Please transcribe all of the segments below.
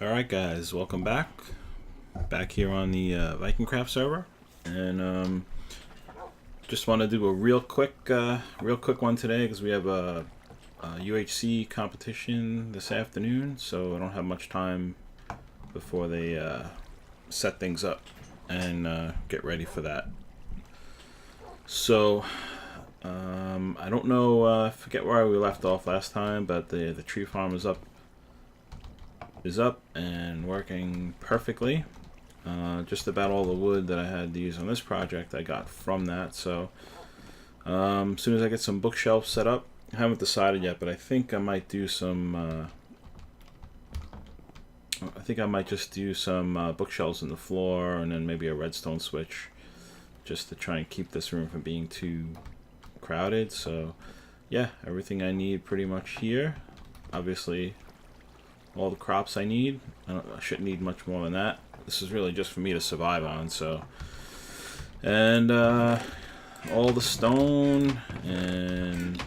Alright guys, welcome back here on the VikingCraft server, and just want to do a real quick one today because we have a UHC competition this afternoon, so I don't have much time before they set things up and get ready for that. So I don't know, I forget where we left off last time, but the tree farm is up and working perfectly. Just about all the wood that I had to use on this project I got from that. So as soon as I get some bookshelves set up, I haven't decided yet, but I think I might do some I think I might just do some bookshelves in the floor and then maybe a redstone switch just to try and keep this room from being too crowded. So yeah, everything I need pretty much here. Obviously all the crops I need. I shouldn't need much more than that. This is really just for me to survive on. So, and all the stone and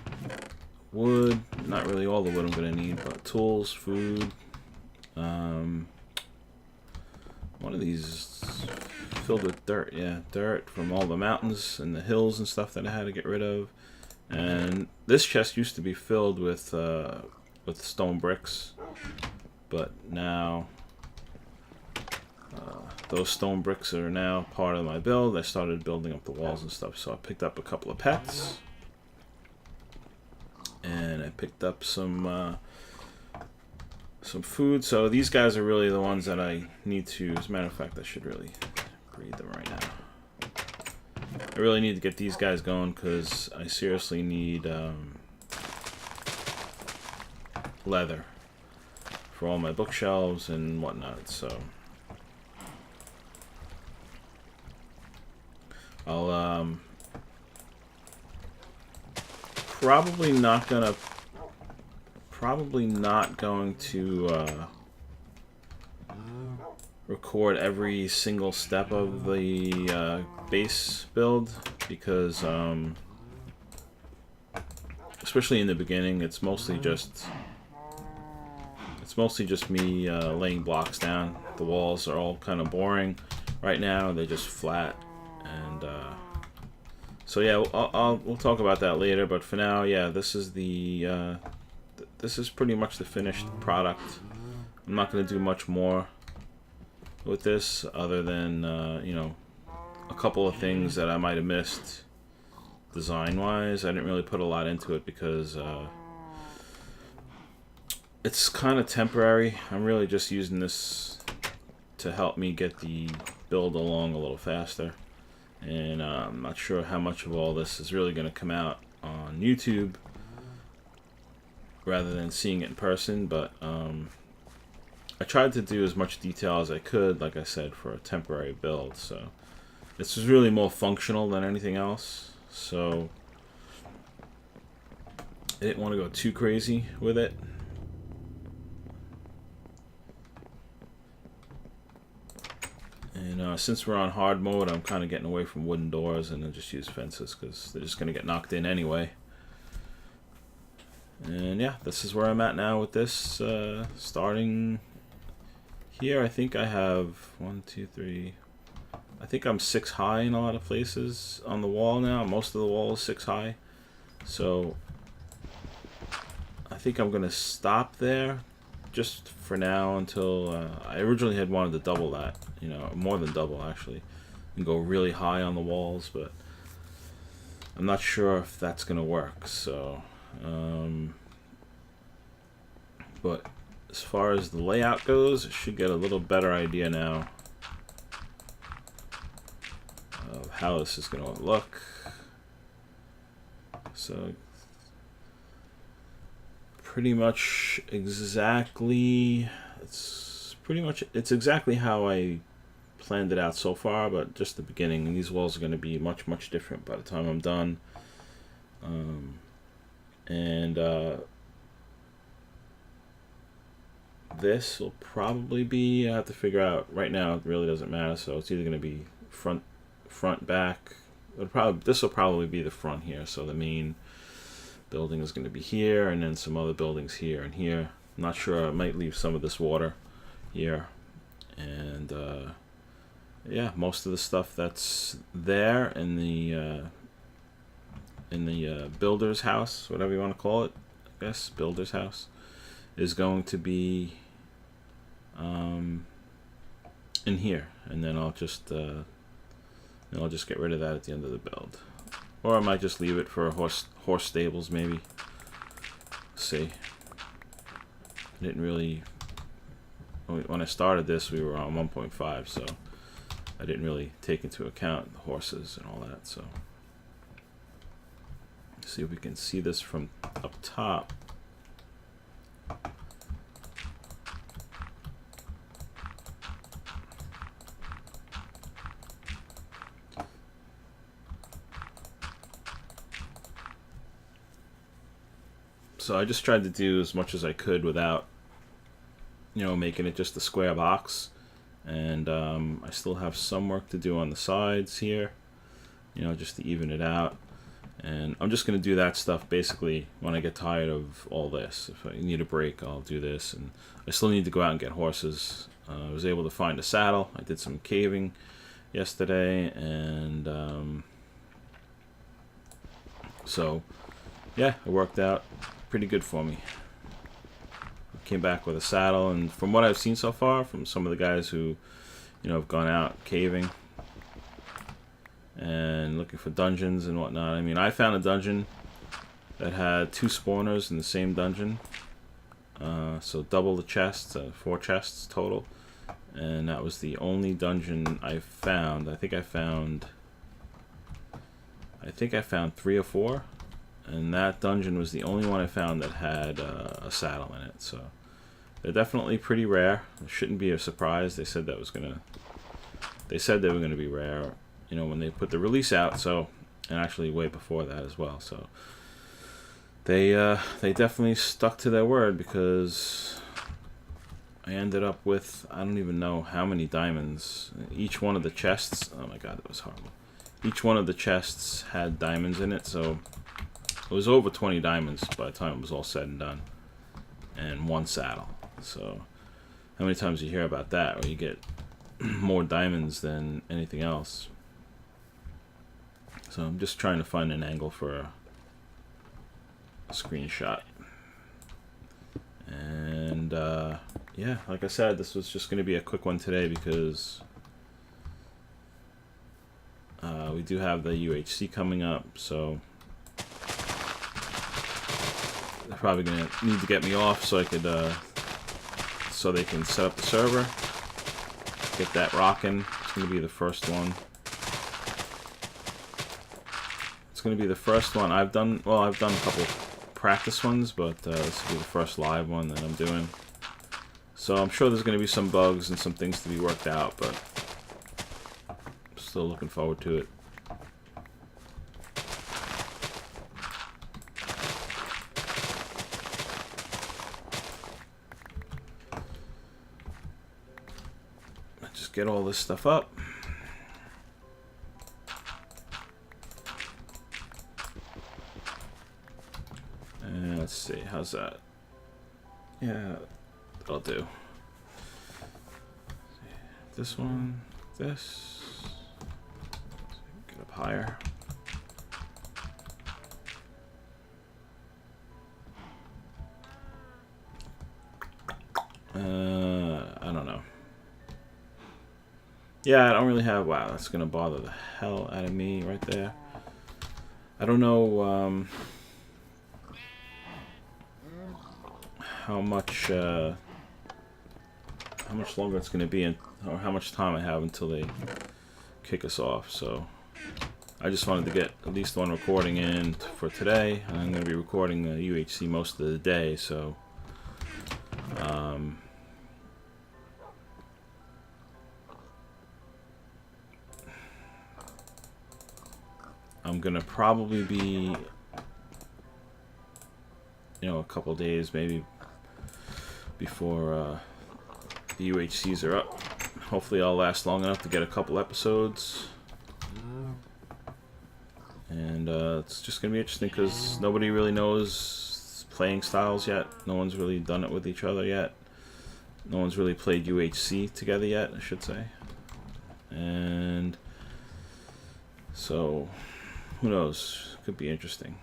wood. Not really all the wood I'm gonna need, but tools, food. One of these is filled with dirt. Yeah, dirt from all the mountains and the hills and stuff that I had to get rid of. And this chest used to be filled with stone bricks. But now those stone bricks are now part of my build. I started building up the walls and stuff, so I picked up a couple of pets, and I picked up some food. So these guys are really the ones that I need to. As a matter of fact, I should really breed them right now. I really need to get these guys going because I seriously need leather for all my bookshelves and whatnot. So I'll probably not going to record every single step of the base build because especially in the beginning, it's mostly just me laying blocks down. The walls are all kind of boring right now. They're just flat, and so yeah, we'll talk about that later. But for now, yeah, this is pretty much the finished product. I'm not going to do much more with this other than you know, a couple of things that I might have missed design-wise. I didn't really put a lot into it because it's kind of temporary. I'm really just using this to help me get the build along a little faster. And I'm not sure how much of all this is really going to come out on YouTube rather than seeing it in person. But I tried to do as much detail as I could, like I said, for a temporary build. So this is really more functional than anything else. So I didn't want to go too crazy with it. And since we're on hard mode, I'm kind of getting away from wooden doors and then just use fences because they're just going to get knocked in anyway. And yeah, this is where I'm at now with this. Starting here, I think I have 1, 2, 3. I think I'm 6 high in a lot of places on the wall now. Most of the wall is 6 high. So I think I'm going to stop there just for now until I originally had wanted to double that, you know, more than double actually, and go really high on the walls, but I'm not sure if that's gonna work. So but as far as the layout goes, I should get a little better idea now of how this is gonna look. So pretty much exactly, it's exactly how I planned it out so far, but just the beginning. And these walls are going to be much different by the time I'm done. This will probably be, I have to figure out right now, it really doesn't matter, so it's either going to be front, back. This will probably be the front here, so the main building is going to be here, and then some other buildings here and here. I'm not sure, I might leave some of this water here. And yeah, most of the stuff that's there in the builder's house, whatever you want to call it, I guess, builder's house, is going to be in here, and then I'll just get rid of that at the end of the build, or I might just leave it for horse stables maybe. Let's see. I didn't really, when I started this we were on 1.5, so I didn't really take into account the horses and all that. So let's see if we can see this from up top. So I just tried to do as much as I could without, you know, making it just a square box. And I still have some work to do on the sides here, you know, just to even it out. And I'm just going to do that stuff basically when I get tired of all this. If I need a break, I'll do this. And I still need to go out and get horses. I was able to find a saddle. I did some caving yesterday, and so yeah, it worked out pretty good for me. Came back with a saddle, and from what I've seen so far from some of the guys who, you know, have gone out caving and looking for dungeons and whatnot. I mean, I found a dungeon that had 2 spawners in the same dungeon, so double the chests, 4 chests total, and that was the only dungeon I found. I think I found 3 or 4. And that dungeon was the only one I found that had a saddle in it. So they're definitely pretty rare. It shouldn't be a surprise. They said that was gonna. They said they were gonna be rare, you know, when they put the release out. So, and actually way before that as well. So they definitely stuck to their word, because I ended up with, I don't even know how many diamonds. Each one of the chests. Oh my god, that was horrible. Each one of the chests had diamonds in it. So it was over 20 diamonds by the time it was all said and done, and 1 saddle. So how many times you hear about that, where you get more diamonds than anything else? So I'm just trying to find an angle for a screenshot. And yeah, like I said, this was just going to be a quick one today, because we do have the UHC coming up, so they're probably gonna need to get me off so I could, so they can set up the server, get that rocking. It's gonna be the first one. It's gonna be the first one I've done. Well, I've done a couple practice ones, but this will be the first live one that I'm doing. So I'm sure there's gonna be some bugs and some things to be worked out, but I'm still looking forward to it. Get all this stuff up. And let's see, how's that? Yeah, that'll do. This one, this. Get up higher. I don't know. Yeah, I don't really have... Wow, that's going to bother the hell out of me right there. I don't know how much longer it's going to be, or how much time I have until they kick us off. So I just wanted to get at least one recording in for today. I'm going to be recording the UHC most of the day, so I'm gonna probably be, you know, a couple days maybe before the UHCs are up. Hopefully I'll last long enough to get a couple episodes. And it's just gonna be interesting, because nobody really knows playing styles yet. No one's really done it with each other yet. No one's really played UHC together yet, I should say. And so, who knows? Could be interesting.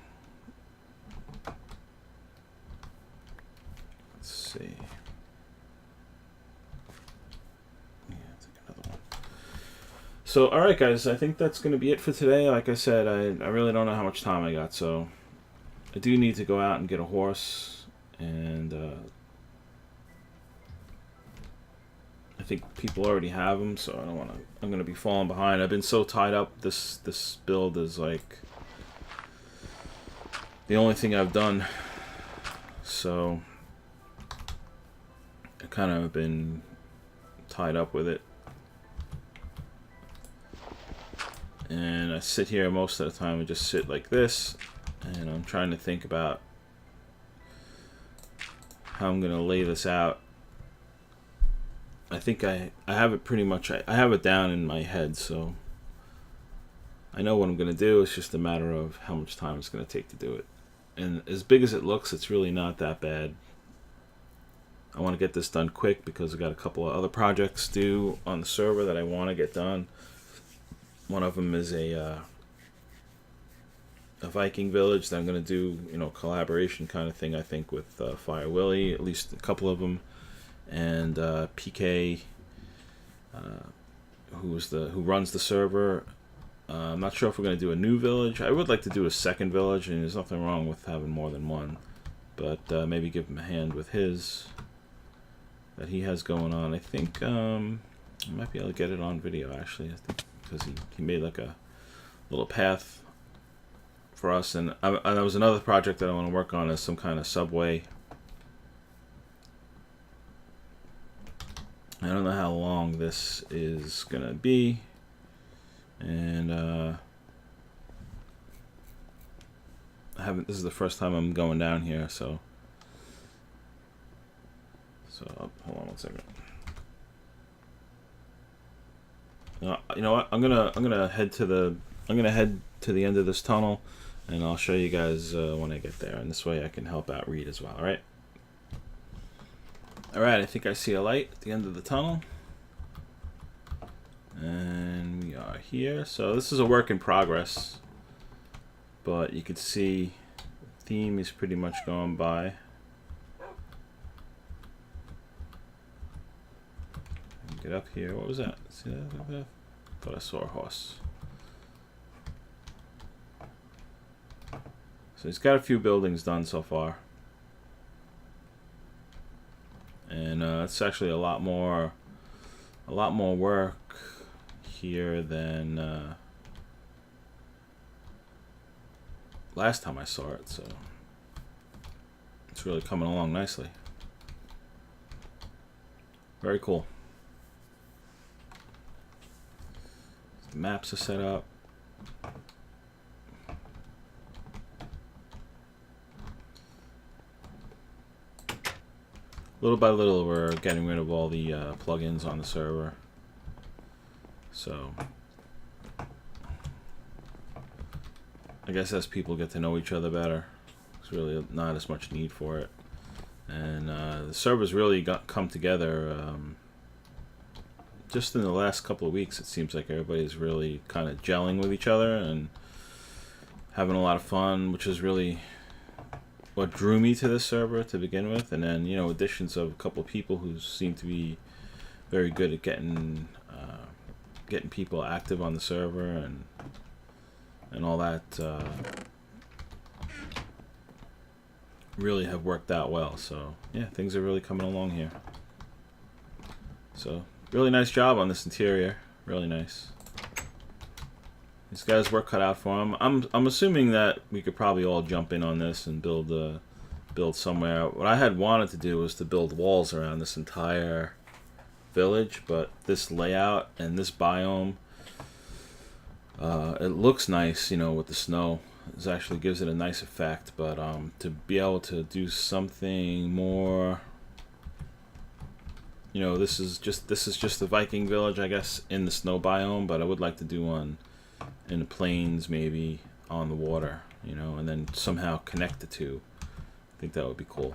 Let's see. Yeah, take another one. So, alright guys, I think that's going to be it for today. Like I said, I really don't know how much time I got, so I do need to go out and get a horse, and I think people already have them, so I don't want to. I'm going to be falling behind. I've been so tied up. This build is like the only thing I've done, so I kind of been tied up with it. And I sit here most of the time and just sit like this, and I'm trying to think about how I'm going to lay this out. I think I have it pretty much, I have it down in my head, so I know what I'm going to do. It's just a matter of how much time it's going to take to do it. And as big as it looks, it's really not that bad. I want to get this done quick because I got a couple of other projects due on the server that I want to get done. One of them is a Viking village that I'm going to do, you know, collaboration kind of thing, I think, with Fire Willy, at least a couple of them. And PK, who runs the server. I'm not sure if we're going to do a new village. I would like to do a second village, and there's nothing wrong with having more than one. But maybe give him a hand with his that he has going on. I think I might be able to get it on video, actually. I think because he made like a little path for us. And there was another project that I want to work on, is some kind of subway. I don't know how long this is gonna be, and I haven't. This is the first time I'm going down here, so hold on one second. You know what? I'm gonna head to the end of this tunnel, and I'll show you guys when I get there, and this way I can help out Reed as well. All right. Alright, I think I see a light at the end of the tunnel. And we are here. So this is a work in progress. But you can see the theme is pretty much going by. Get up here. What was that? See that? I thought I saw a horse. So he's got a few buildings done so far. And it's actually a lot more work here than last time I saw it, so it's really coming along nicely. Very cool. The maps are set up. Little by little, we're getting rid of all the plugins on the server. So, I guess as people get to know each other better, there's really not as much need for it. And the server's really come together just in the last couple of weeks. It seems like everybody's really kind of gelling with each other and having a lot of fun, which is really what drew me to this server to begin with. And then, you know, additions of a couple of people who seem to be very good at getting people active on the server and all that really have worked out well. So yeah, things are really coming along here. So really nice job on this interior, really nice. These guys work cut out for them. I'm assuming that we could probably all jump in on this and build somewhere. What I had wanted to do was to build walls around this entire village, but this layout and this biome, it looks nice, you know, with the snow. It actually gives it a nice effect, but to be able to do something more, you know, this is just the Viking village, I guess, in the snow biome, but I would like to do one in the plains, maybe on the water, you know, and then somehow connect the two. I think that would be cool.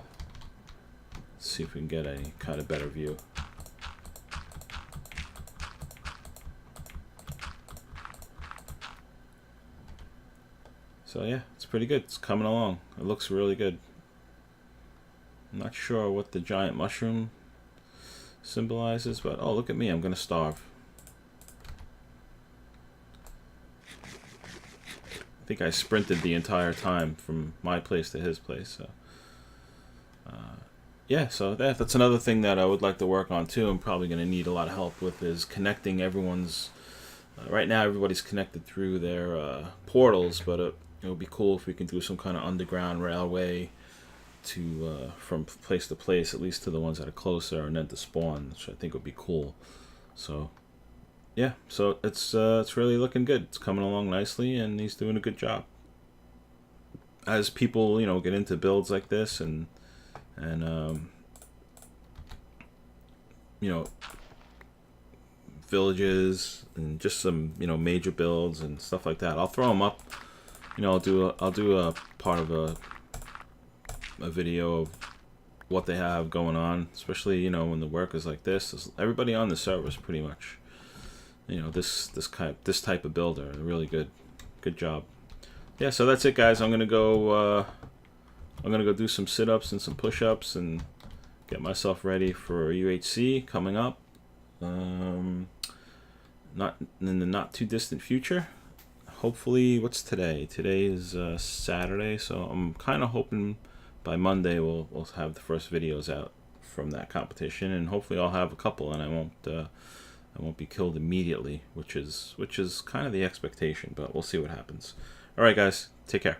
Let's see if we can get a kind of better view. So yeah, it's pretty good. It's coming along. It looks really good. I'm not sure what the giant mushroom symbolizes, but oh, look at me. I'm going to starve. I think I sprinted the entire time from my place to his place. So yeah, so that's another thing that I would like to work on too. I'm probably going to need a lot of help with is connecting everyone's... right now everybody's connected through their portals, but it would be cool if we can do some kind of underground railway to from place to place, at least to the ones that are closer, and then to spawn, which I think would be cool. So yeah, so it's really looking good. It's coming along nicely, and he's doing a good job. As people, get into builds like this and villages and just some major builds and stuff like that, I'll throw them up. I'll do a part of a video of what they have going on, especially when the work is like this. Everybody on the server is pretty much this type of builder. Really good job. Yeah, so that's it, guys. I'm gonna go do some sit-ups and some push-ups and get myself ready for UHC coming up. Not in the not too distant future. Hopefully, what's today? Today is Saturday, so I'm kind of hoping by Monday we'll have the first videos out from that competition, and hopefully I'll have a couple, and I won't be killed immediately, which is kind of the expectation, but we'll see what happens. All right, guys, take care.